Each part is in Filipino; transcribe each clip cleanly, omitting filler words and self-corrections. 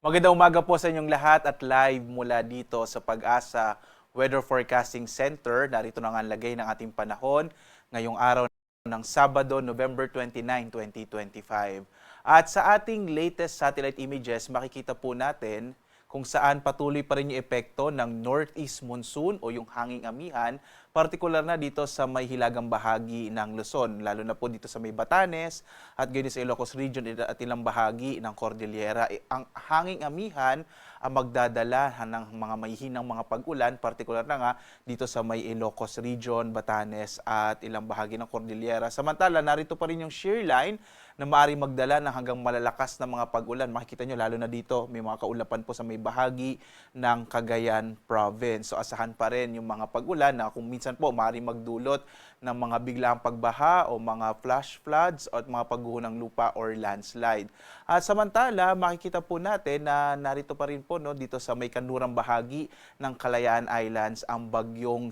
Magandang umaga po sa inyong lahat at live mula dito sa Pag-asa Weather Forecasting Center. Narito na nga ang lagay ng ating panahon ngayong araw ng Sabado, November 29, 2025. At sa ating latest satellite images, makikita po natin kung saan patuloy pa rin yung epekto ng northeast monsoon o yung hanging amihan, partikular na dito sa may hilagang bahagi ng Luzon, lalo na po dito sa may Batanes at gayon sa Ilocos Region at ilang bahagi ng Cordillera. Ang hanging amihan ang magdadala ng mga mahihinang mga pag-ulan, partikular na nga dito sa may Ilocos Region, Batanes at ilang bahagi ng Cordillera. Samantala, narito pa rin yung shear line na maaaring magdala ng hanggang malalakas na mga pag-ulan. Makikita nyo lalo na dito, may mga kaulapan po sa may bahagi ng Cagayan Province. So asahan pa rin yung mga pag-ulan na kung minsan po maaaring magdulot ng mga biglaang pagbaha o mga flash floods at mga pagguho ng lupa or landslide. At samantala, makikita po natin na narito pa rin po dito sa may kanlurang bahagi ng Kalayaan Islands ang bagyong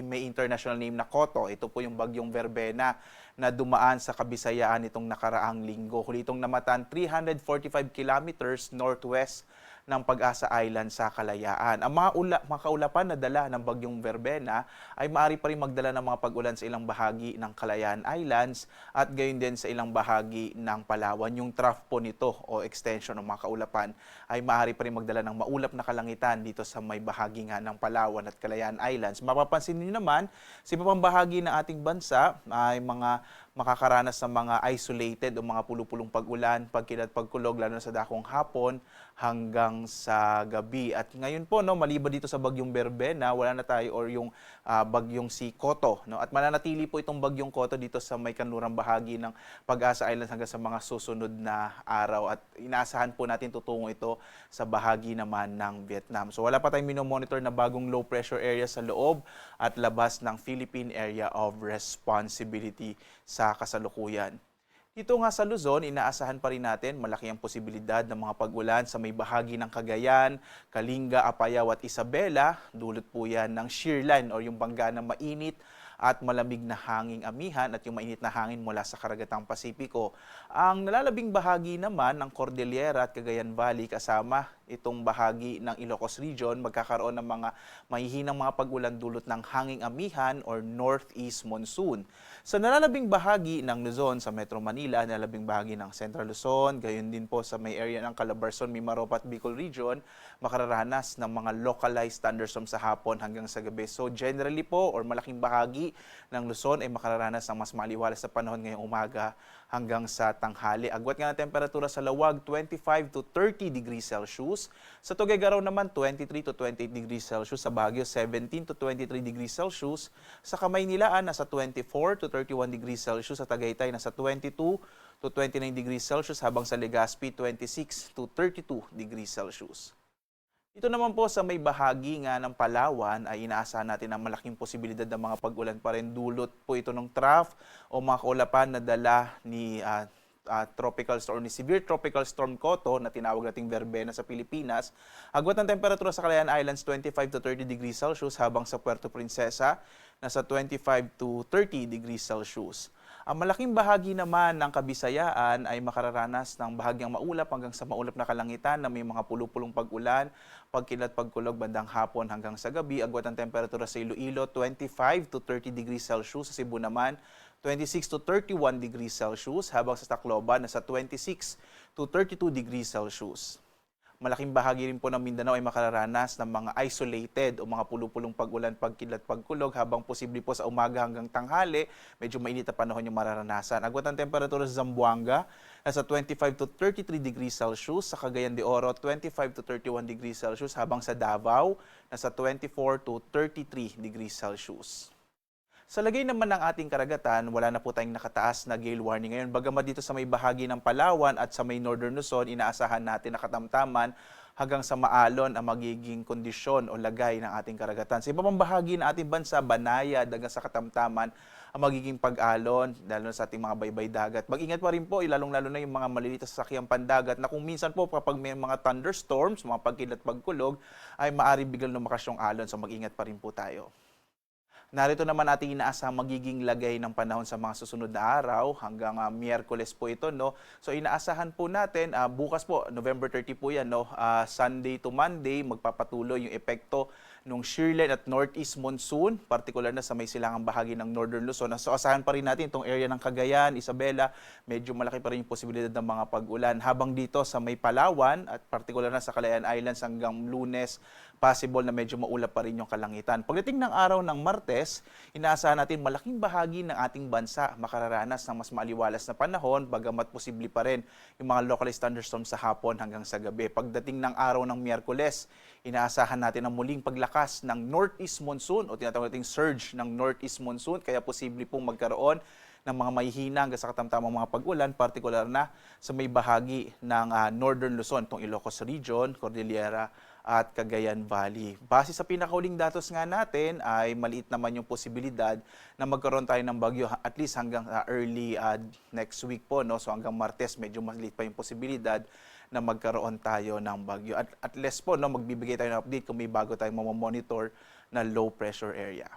may international name na Koto. Ito po yung bagyong Verbena na dumaan sa Kabisayaan itong nakaraang linggo. Huli itong namataan 345 kilometers northwest ng Pag-asa Island sa Kalayaan. Ang mga kaulapan na dala ng bagyong Verbena ay maaari pa rin magdala ng mga pag-ulan sa ilang bahagi ng Kalayaan Islands at gayon din sa ilang bahagi ng Palawan. Yung trough po nito o extension ng mga kaulapan ay maaari pa rin magdala ng maulap na kalangitan dito sa may bahagi nga ng Palawan at Kalayaan Islands. Mapapansin niyo naman, sa iba pang bahagi ng ating bansa ay mga makakaranas ng mga isolated o mga pulupulong pag-ulan, pagkilat, pagkulog, lalo na sa dakong hapon hanggang sa gabi. At ngayon po, maliban dito sa bagyong Verbena, wala na tayo or yung bagyong si Koto. At mananatili po itong bagyong Koto dito sa may kanlurang bahagi ng Pag-asa Islands hanggang sa mga susunod na araw. At inaasahan po natin tutungo ito sa bahagi naman ng Vietnam. So wala pa tayong minomonitor na bagong low pressure area sa loob at labas ng Philippine Area of Responsibility sa kasalukuyan. Dito nga sa Luzon, inaasahan pa rin natin malaki ang posibilidad ng mga pag-ulan sa may bahagi ng Cagayan, Kalinga, Apayao at Isabela. Dulot po yan ng shear line o yung bangga na mainit at malamig na hanging amihan at yung mainit na hangin mula sa karagatang Pasipiko. Ang nalalabing bahagi naman ng Cordillera at Cagayan Valley kasama itong bahagi ng Ilocos Region, magkakaroon ng mga mahihinang mga pag-ulan dulot ng hanging amihan or northeast monsoon. Sa nalalabing bahagi ng Luzon sa Metro Manila, nalalabing bahagi ng Central Luzon, gayon din po sa may area ng Calabarzon, Mimaropa at Bicol Region, makararanas ng mga localized thunderstorms sa hapon hanggang sa gabi. So generally po or malaking bahagi ng Luzon ay makararanas ng mas maliwalas sa panahon ngayong umaga hanggang sa tanghali. Agwat nga ng temperatura sa Lawag, 25 to 30 degrees Celsius. Sa Tuguegarao naman, 23 to 28 degrees Celsius. Sa Baguio, 17 to 23 degrees Celsius. Sa Kamaynilaan, nasa 24 to 31 degrees Celsius. Sa Tagaytay, nasa 22 to 29 degrees Celsius. Habang sa Legazpi, 26 to 32 degrees Celsius. Ito naman po sa may bahagi nga ng Palawan ay inaasahan natin ang malaking posibilidad ng mga pag-ulan pa rin. Dulot po ito ng trough o mga kaulapan na dala ni tropical storm, ni severe tropical storm Koto na tinawag nating Verbena sa Pilipinas. Agwat ng temperatura sa Calayan Islands 25 to 30 degrees Celsius habang sa Puerto Princesa nasa 25 to 30 degrees Celsius. Ang malaking bahagi naman ng Kabisayaan ay makararanas ng bahagyang maulap hanggang sa maulap na kalangitan na may mga pulupulong pag-ulan, pagkilat, pagkulog bandang hapon hanggang sa gabi. Agwat ang temperatura sa Iloilo 25 to 30 degrees Celsius. Sa Cebu naman 26 to 31 degrees Celsius habang sa Tacloban nasa 26 to 32 degrees Celsius. Malaking bahagi rin po ng Mindanao ay makararanas ng mga isolated o mga pulupulong pag-ulan, pagkilat, pagkulog habang posible po sa umaga hanggang tanghali, medyo mainit na panahon yung mararanasan. Agwat ang temperatura sa Zamboanga, nasa 25 to 33 degrees Celsius, sa Cagayan de Oro, 25 to 31 degrees Celsius, habang sa Davao, nasa 24 to 33 degrees Celsius. Sa lagay naman ng ating karagatan, wala na po tayong nakataas na gale warning ngayon. Bagamat dito sa may bahagi ng Palawan at sa may Northern Luzon, inaasahan natin na katamtaman hanggang sa maalon ang magiging kondisyon o lagay ng ating karagatan. Sa iba pang bahagi ng ating bansa, banayad hanggang sa katamtaman ang magiging pag-alon, lalo sa ating mga baybay dagat. Mag-ingat pa rin po, lalong-lalo na yung mga maliliit na sasakyang pandagat na kung minsan po kapag may mga thunderstorms, mga pagkilat, pagkulog, ay maaari biglang lumakas yung alon. So mag-ingat pa rin po tayo. Narito naman ating inaasahang magiging lagay ng panahon sa mga susunod na araw hanggang Miyerkules po ito, no. So inaasahan po natin bukas po November 30 po 'yan, no. Sunday to Monday magpapatuloy yung epekto ng shear line at northeast monsoon, partikular na sa may silangang bahagi ng Northern Luzon. So asahan pa rin natin itong area ng Cagayan, Isabela, medyo malaki pa rin yung posibilidad ng mga pag-ulan. Habang dito sa may Palawan at partikular na sa Calayan Islands hanggang Lunes, possible na medyo maulap pa rin yung kalangitan. Pagdating ng araw ng Martes, inaasahan natin malaking bahagi ng ating bansa makararanas ng mas maliwalas na panahon, bagamat posible pa rin yung mga localized thunderstorms sa hapon hanggang sa gabi. Pagdating ng araw ng Miyerkules, inaasahan natin ang muling paglakas ng northeast monsoon o tinatawag nating surge ng northeast monsoon, kaya posible pong magkaroon ng mga mahihina hanggang sa katamtamang mga pag-ulan, partikular na sa may bahagi ng Northern Luzon, itong Ilocos Region, Cordillera at Cagayan Valley. Base sa pinakauling datos nga natin ay maliit naman yung posibilidad na magkaroon tayo ng bagyo at least hanggang early next week po, no? So hanggang Martes medyo maliit pa yung posibilidad na magkaroon tayo ng bagyo. At less po, no, magbibigay tayo ng update kung may bago tayong mamamonitor na low pressure area.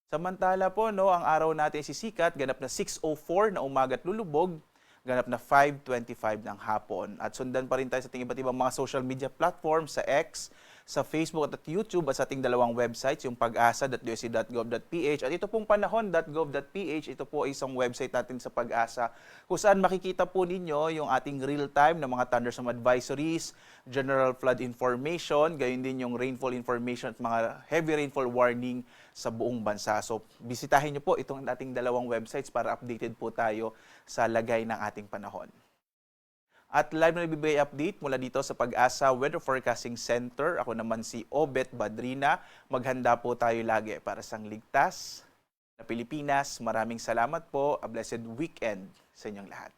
Samantala po, no, ang araw natin sisikat, ganap na 6:04 na umaga at lulubog, ganap na 5:25 ng hapon. At sundan pa rin tayo sa ating iba't ibang mga social media platforms sa X, sa Facebook at YouTube at sa ating dalawang websites, yung pag-asa.usc.gov.ph at ito pong panahon.gov.ph. Ito po ay isang website natin sa Pag-asa kung saan makikita po ninyo yung ating real-time na mga thunderstorm advisories, general flood information, gayon din yung rainfall information at mga heavy rainfall warning sa buong bansa. So, bisitahin nyo po itong ating dalawang websites para updated po tayo sa lagay ng ating panahon. At live na nagbibigay update mula dito sa Pag-asa Weather Forecasting Center. Ako naman si Obet Badrina. Maghanda po tayo lagi para sa ligtas na Pilipinas. Maraming salamat po. A blessed weekend sa inyong lahat.